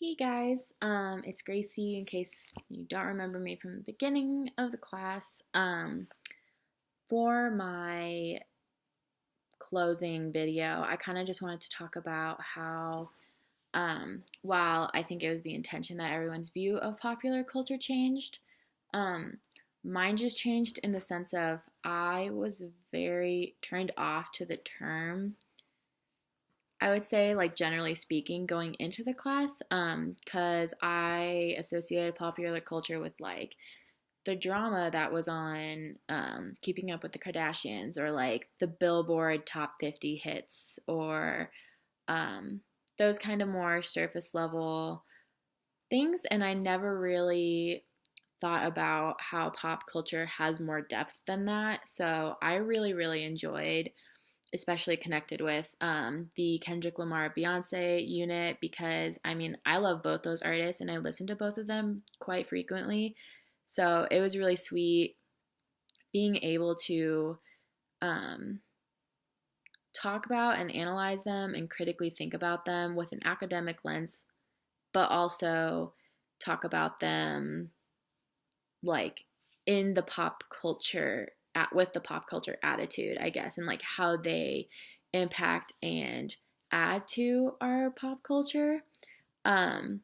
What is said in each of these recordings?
Hey guys, it's Gracie in case you don't remember me from the beginning of the class. For my closing video, I kind of just wanted to talk about how, while I think it was the intention that everyone's view of popular culture changed, um, mine just changed in the sense of I was very turned off to the term. I would say, like, generally speaking, going into the class, because I associated popular culture with like the drama that was on Keeping Up with the Kardashians, or like the Billboard Top 50 hits, or um, those kind of more surface level things. And I never really thought about how pop culture has more depth than that. So I really enjoyed, especially connected with the Kendrick Lamar Beyonce unit, because I mean, I love both those artists and I listen to both of them quite frequently. So it was really sweet being able to um, talk about and analyze them and critically think about them with an academic lens, but also talk about them like in the pop culture with the pop culture attitude, I guess, and like how they impact and add to our pop culture. Um,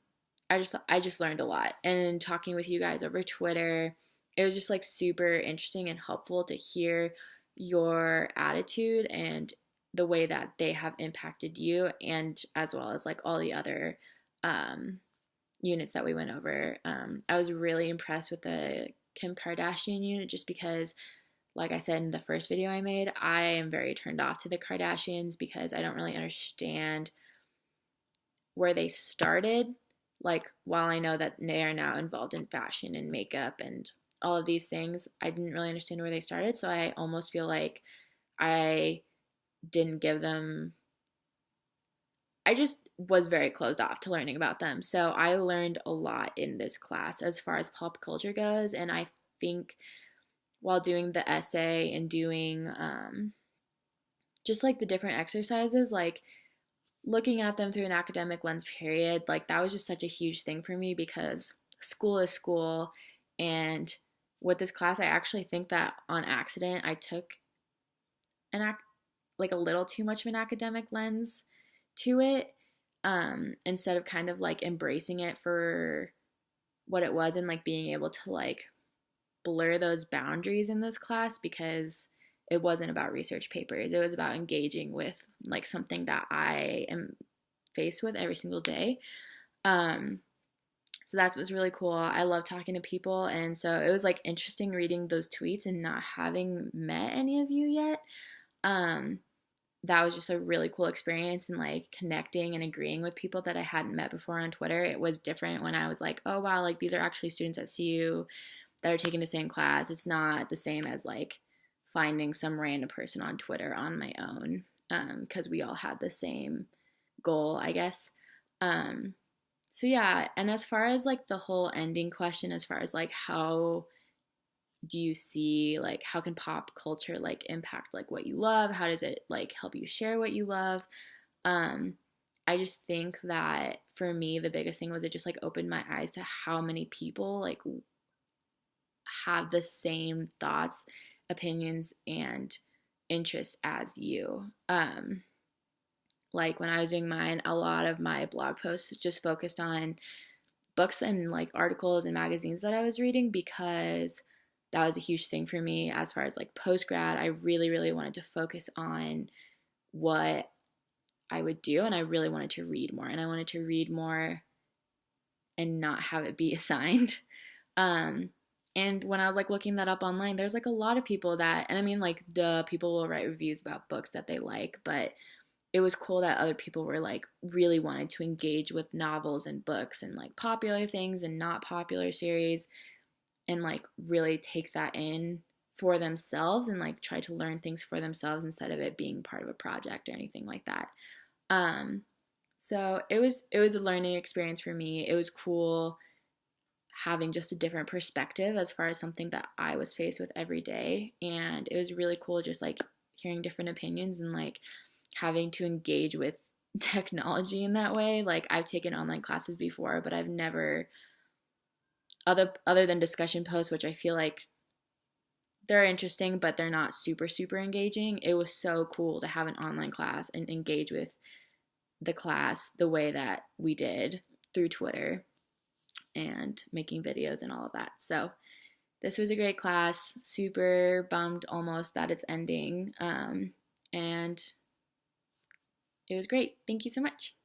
I just learned a lot, and talking with you guys over Twitter, it was just like super interesting and helpful to hear your attitude and the way that they have impacted you, and as well as like all the other um, units that we went over. I was really impressed with the Kim Kardashian unit just because, like I said in the first video I made, I am very turned off to the Kardashians because I don't really understand where they started. Like, while I know that they are now involved in fashion and makeup and all of these things, I didn't really understand where they started. So I almost feel like I didn't give them I just was very closed off to learning about them. So I learned a lot in this class as far as pop culture goes. And I think while doing the essay and doing just like the different exercises, like looking at them through an academic lens, period, like that was just such a huge thing for me because school is school. And with this class, I actually think that on accident, I took like a little too much of an academic lens to it, instead of kind of like embracing it for what it was and like being able to like blur those boundaries in this class, because it wasn't about research papers. It was about engaging with like something that I am faced with every single day. Um, so that was really cool. I love talking to people. And so it was like interesting reading those tweets and not having met any of you yet. Um, that was just a really cool experience, and like connecting and agreeing with people that I hadn't met before on Twitter. It was different when I was like, oh wow, like these are actually students at CU that are taking the same class. It's not the same as like finding some random person on Twitter on my own, because we all had the same goal, I guess. Um, so yeah, and as far as like the whole ending question, as far as like how do you see, like, how can pop culture like impact like what you love, how does it like help you share what you love, um I just think that for me the biggest thing was it just like opened my eyes to how many people like have the same thoughts, opinions, and interests as you. Like when I was doing mine, a lot of my blog posts just focused on books and like articles and magazines that I was reading, because that was a huge thing for me as far as like post grad. I really wanted to focus on what I would do, and I really wanted to read more, and I wanted to read more and not have it be assigned. Um, and when I was like looking that up online, there's like a lot of people that, and I mean, like, the people will write reviews about books that they like, but it was cool that other people were like really wanted to engage with novels and books and like popular things and not popular series, and like really take that in for themselves and like try to learn things for themselves instead of it being part of a project or anything like that. Um, so it was a learning experience for me. It was cool having just a different perspective as far as something that I was faced with every day, and it was really cool just like hearing different opinions and like having to engage with technology in that way. Like I've taken online classes before, but I've never other than discussion posts, which I feel like they're interesting, but they're not super engaging. It was so cool to have an online class and engage with the class the way that we did through Twitter and making videos and all of that. So this was a great class. Super bummed almost that it's ending. And it was great. Thank you so much.